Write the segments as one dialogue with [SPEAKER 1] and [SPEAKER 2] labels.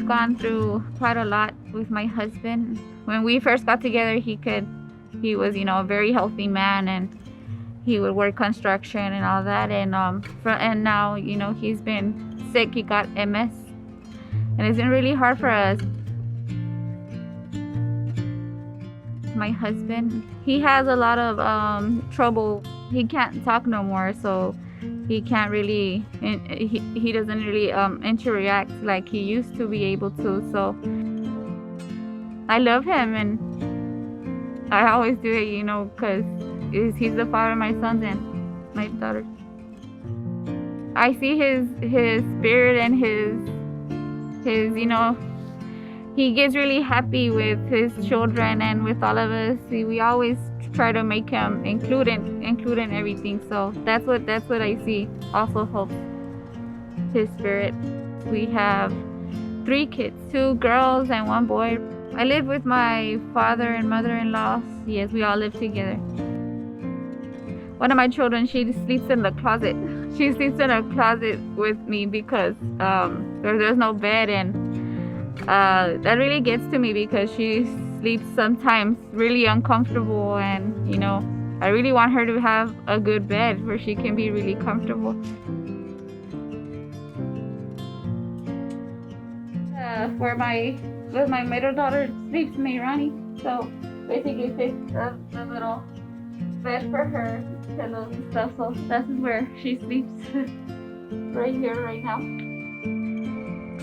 [SPEAKER 1] gone through quite a lot with my husband. When we first got together, he was, a very healthy man, and he would work construction and all that. And now, he's been sick. He got MS, and it's been really hard for us. My husband, he has a lot of trouble. He can't talk no more, so he can't really, he doesn't really interact like he used to be able to. So I love him, and I always do it, because he's the father of my sons and my daughters. I see his spirit and his he gets really happy with his children and with all of us. We always try to make him include in everything. So that's what I see also helps his spirit. We have 3 kids, 2 girls and 1 boy. I live with my father and mother-in-law. Yes, we all live together. One of my children, she sleeps in the closet. She sleeps in a closet with me because there's no bed, and that really gets to me because she sleeps sometimes really uncomfortable, and I really want her to have a good bed where she can be really comfortable. Where my middle daughter sleeps, Mayrani. So basically fix the little bed for her, pillows and stuff. So that's where she sleeps right here, right now.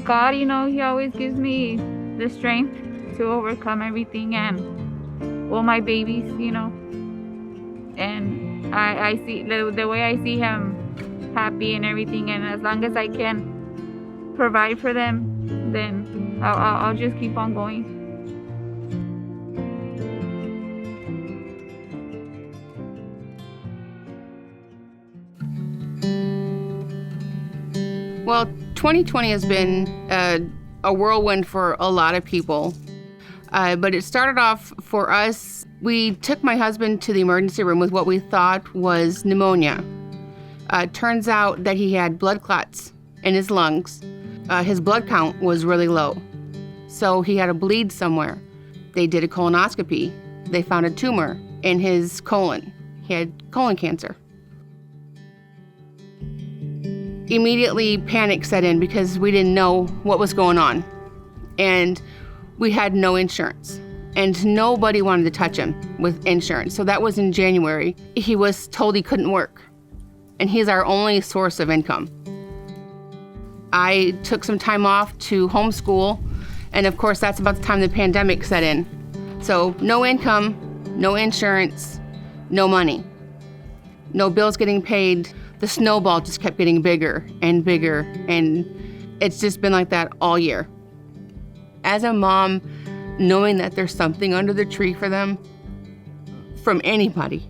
[SPEAKER 1] God, he always gives me the strength to overcome everything, and my babies, and I see the way I see him happy and everything, and as long as I can provide for them, then I'll just keep on going.
[SPEAKER 2] Well, 2020 has been a whirlwind for a lot of people, but it started off for us. We took my husband to the emergency room with what we thought was pneumonia. Turns out that he had blood clots in his lungs. His blood count was really low, so he had a bleed somewhere. They did a colonoscopy. They found a tumor in his colon. He had colon cancer. Immediately panic set in because we didn't know what was going on, and we had no insurance, and nobody wanted to touch him with insurance. So that was in January. He was told he couldn't work, and he's our only source of income. I took some time off to homeschool, and of course that's about the time the pandemic set in. So no income, no insurance, no money, no bills getting paid. The snowball just kept getting bigger and bigger, and it's just been like that all year. As a mom, knowing that there's something under the tree for them, from anybody,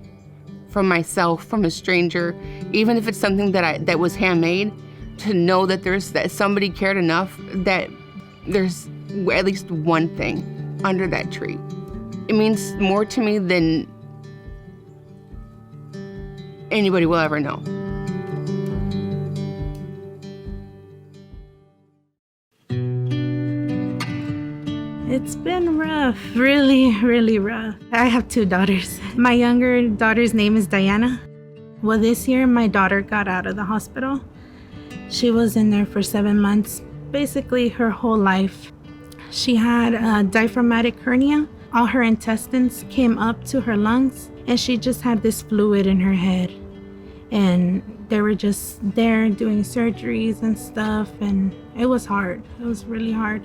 [SPEAKER 2] from myself, from a stranger, even if it's something that was handmade, to know that somebody cared enough that there's at least one thing under that tree. It means more to me than anybody will ever know.
[SPEAKER 3] It's been rough, really, really rough. I have 2 daughters. My younger daughter's name is Diana. Well, this year my daughter got out of the hospital. She was in there for 7 months, basically her whole life. She had a diaphragmatic hernia. All her intestines came up to her lungs, and she just had this fluid in her head. And they were just there doing surgeries and stuff, and it was hard. It was really hard.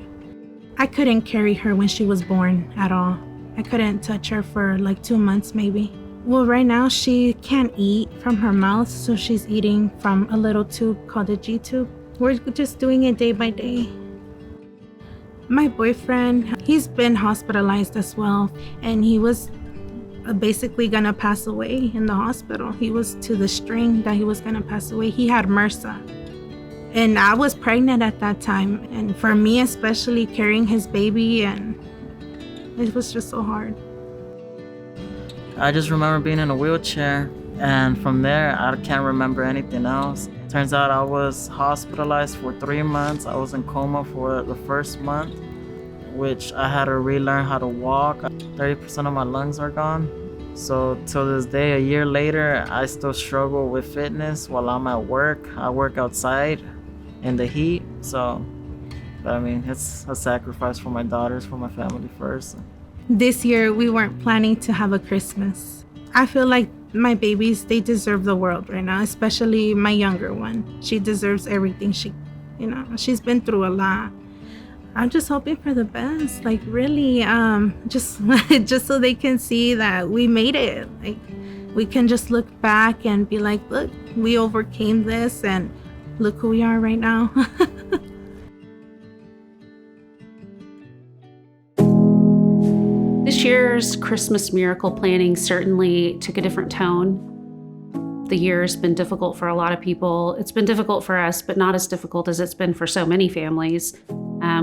[SPEAKER 3] I couldn't carry her when she was born at all. I couldn't touch her for like 2 months maybe. Well, right now she can't eat from her mouth, so she's eating from a little tube called a G-tube. We're just doing it day by day. My boyfriend, he's been hospitalized as well, and he was basically gonna pass away in the hospital. He was to the string that he was gonna pass away. He had MRSA. And I was pregnant at that time, and for me especially, carrying his baby, and it was just so hard.
[SPEAKER 4] I just remember being in a wheelchair, and from there I can't remember anything else. Turns out I was hospitalized for 3 months. I was in coma for the first month, which I had to relearn how to walk. 30% of my lungs are gone. So till this day, a year later, I still struggle with fitness while I'm at work. I work outside in the heat. But I mean, it's a sacrifice for my daughters, for my family first.
[SPEAKER 3] This year, we weren't planning to have a Christmas. I feel like my babies, they deserve the world right now, especially my younger one. She deserves everything. She's been through a lot. I'm just hoping for the best, like really, just so they can see that we made it. Like we can just look back and be like, look, we overcame this and look who we are right now.
[SPEAKER 5] This year's Christmas miracle planning certainly took a different tone. The year's been difficult for a lot of people. It's been difficult for us, but not as difficult as it's been for so many families.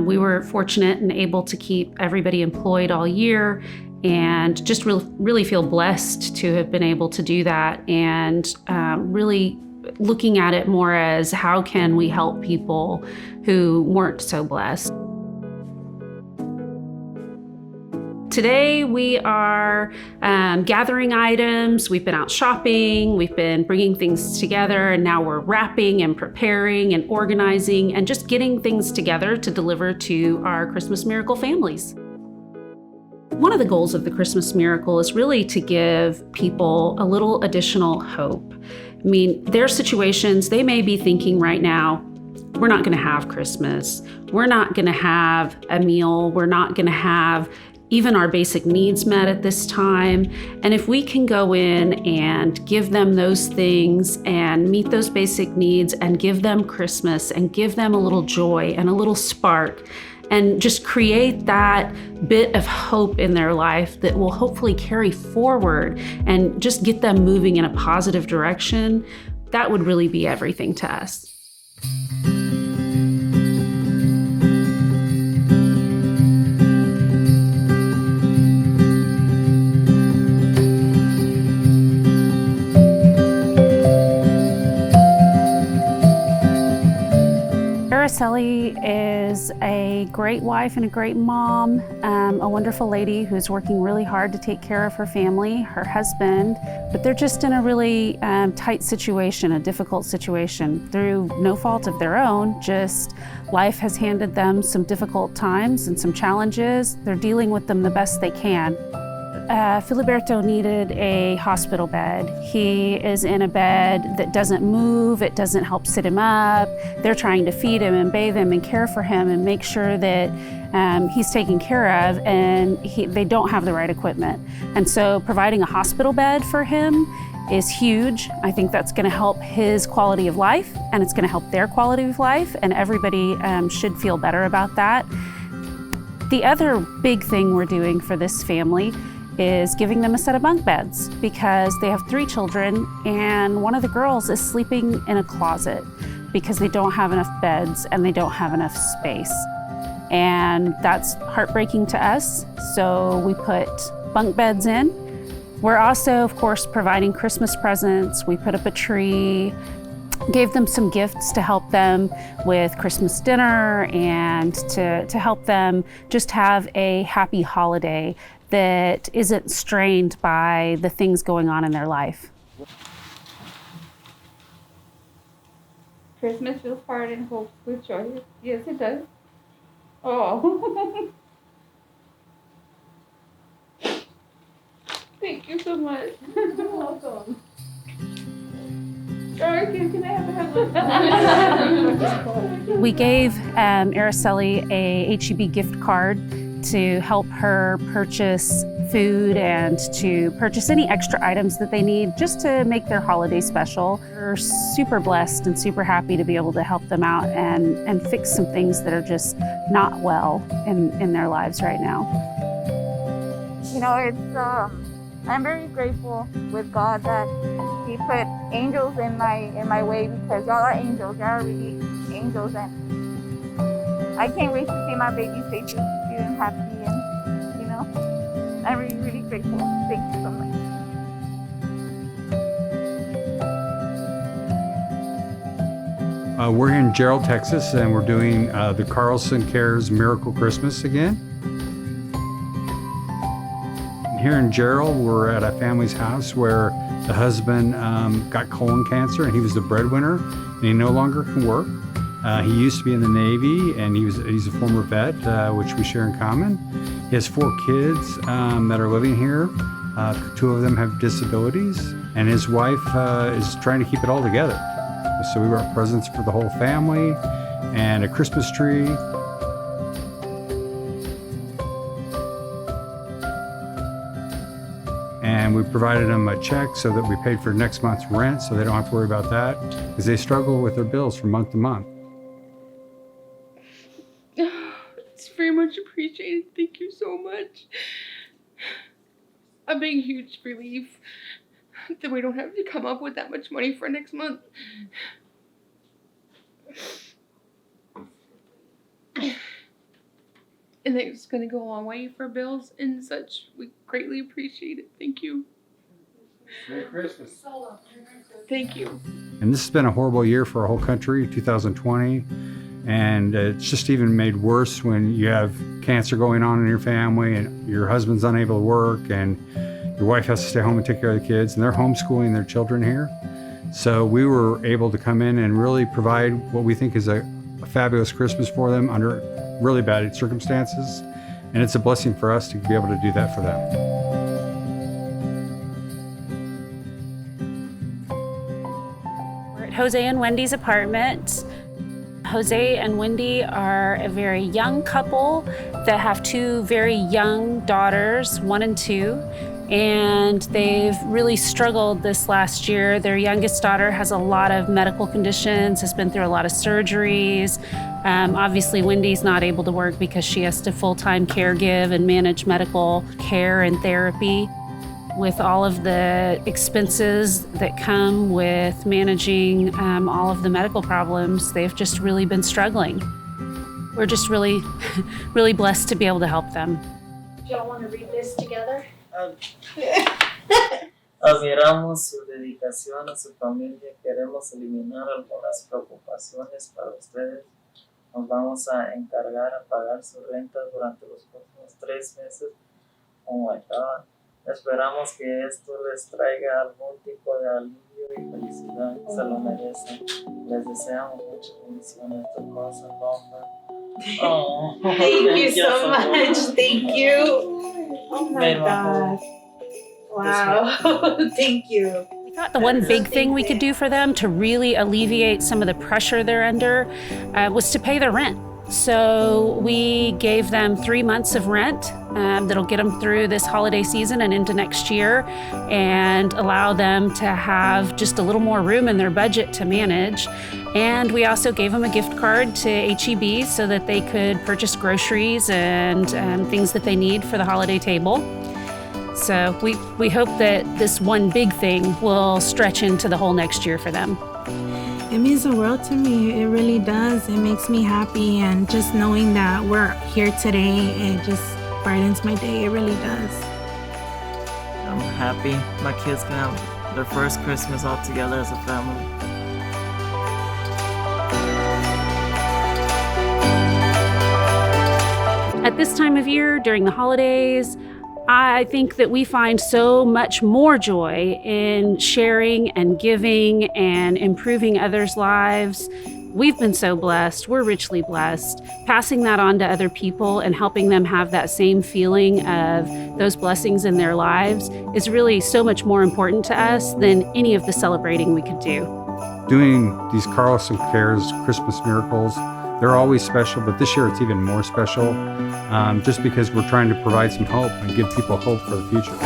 [SPEAKER 5] We were fortunate and able to keep everybody employed all year and just really feel blessed to have been able to do that, and really looking at it more as how can we help people who weren't so blessed. Today we are gathering items, we've been out shopping, we've been bringing things together, and now we're wrapping and preparing and organizing and just getting things together to deliver to our Christmas Miracle families. One of the goals of the Christmas Miracle is really to give people a little additional hope. I mean, their situations, they may be thinking right now, we're not gonna have Christmas, we're not gonna have a meal, we're not gonna have even our basic needs met at this time. And if we can go in and give them those things and meet those basic needs and give them Christmas and give them a little joy and a little spark and just create that bit of hope in their life that will hopefully carry forward and just get them moving in a positive direction, that would really be everything to us. Aracely is a great wife and a great mom, a wonderful lady who's working really hard to take care of her family, her husband, but they're just in a really tight situation, a difficult situation through no fault of their own, just life has handed them some difficult times and some challenges. They're dealing with them the best they can. Filiberto needed a hospital bed. He is in a bed that doesn't move, it doesn't help sit him up. They're trying to feed him and bathe him and care for him and make sure that he's taken care of, and they don't have the right equipment. And so providing a hospital bed for him is huge. I think that's gonna help his quality of life, and it's gonna help their quality of life, and everybody should feel better about that. The other big thing we're doing for this family is giving them a set of bunk beds, because they have 3 children and one of the girls is sleeping in a closet because they don't have enough beds and they don't have enough space. And that's heartbreaking to us, so we put bunk beds in. We're also, of course, providing Christmas presents. We put up a tree, gave them some gifts to help them with Christmas dinner and to help them just have a happy holiday that isn't strained by the things going on in their life.
[SPEAKER 1] Christmas feels hard and hope with joy. Yes, it does. Oh. Thank you so much. You're welcome. Can I have a
[SPEAKER 5] We gave Aracely a HEB gift card to help her purchase food and to purchase any extra items that they need just to make their holiday special. We're super blessed and super happy to be able to help them out and fix some things that are just not well in their lives right now.
[SPEAKER 1] You know, I'm very grateful with God that He put angels in my way, because y'all are angels. Y'all are really angels, and I can't wait to see my baby's faces, see them happy, and you know, I'm really, really grateful. Thank you so much.
[SPEAKER 6] We're in Gerald, Texas, and we're doing the Carlson Cares Miracle Christmas again. Here in Gerald, we're at a family's house where the husband got colon cancer, and he was the breadwinner, and he no longer can work. He used to be in the Navy, and he's a former vet, which we share in common. He has 4 kids that are living here. 2 of them have disabilities, and his wife is trying to keep it all together. So we brought presents for the whole family and a Christmas tree. And we provided them a check so that we paid for next month's rent, so they don't have to worry about that, because they struggle with their bills from month to month.
[SPEAKER 7] It's very much appreciated. Thank you so much. A big, huge relief that we don't have to come up with that much money for next month. And it's going to go a long way for bills and such. We greatly appreciate it. Thank you.
[SPEAKER 6] Merry Christmas.
[SPEAKER 7] Thank you.
[SPEAKER 6] And this has been a horrible year for our whole country, 2020. And it's just even made worse when you have cancer going on in your family and your husband's unable to work and your wife has to stay home and take care of the kids, and they're homeschooling their children here. So we were able to come in and really provide what we think is a fabulous Christmas for them under really bad circumstances. And it's a blessing for us to be able to do that for them.
[SPEAKER 5] We're at Jose and Wendy's apartment. Jose and Wendy are a very young couple that have 2 very young daughters, 1 and 2, and they've really struggled this last year. Their youngest daughter has a lot of medical conditions, has been through a lot of surgeries. Obviously, Wendy's not able to work because she has to full-time caregive and manage medical care and therapy. With all of the expenses that come with managing all of the medical problems, they've just really been struggling. We're just really, really blessed to be able to help them.
[SPEAKER 8] Do y'all want to read this together?
[SPEAKER 4] Admiramos su dedicación a su familia. Queremos eliminar algunas preocupaciones para ustedes. Nos vamos a encargar a pagar su renta durante los próximos 3 meses. Oh my God. Esperamos que esto les traiga algún tipo de alivio y felicidad. Se lo merecen. Les deseamos muchas bendiciones. The Carlson Law Firm. Oh,
[SPEAKER 8] Thank you so much. Thank you. Oh my
[SPEAKER 4] Made my
[SPEAKER 8] God. Wow. Thank you.
[SPEAKER 5] We thought the one big thing we could do for them to really alleviate some of the pressure they're under was to pay their rent. So we gave them 3 months of rent that'll get them through this holiday season and into next year, and allow them to have just a little more room in their budget to manage. And we also gave them a gift card to H-E-B so that they could purchase groceries and things that they need for the holiday table. So we hope that this one big thing will stretch into the whole next year for them.
[SPEAKER 3] It means the world to me. It really does. It makes me happy, and just knowing that we're here today, it just brightens my day. It really does.
[SPEAKER 4] I'm happy my kids can have their first Christmas all together as a family.
[SPEAKER 5] At this time of year, during the holidays, I think that we find so much more joy in sharing and giving and improving others' lives. We've been so blessed. We're richly blessed. Passing that on to other people and helping them have that same feeling of those blessings in their lives is really so much more important to us than any of the celebrating we could do.
[SPEAKER 6] Doing these Carlson Cares Christmas Miracles, they're always special, but this year it's even more special, just because we're trying to provide some hope and give people hope for the future.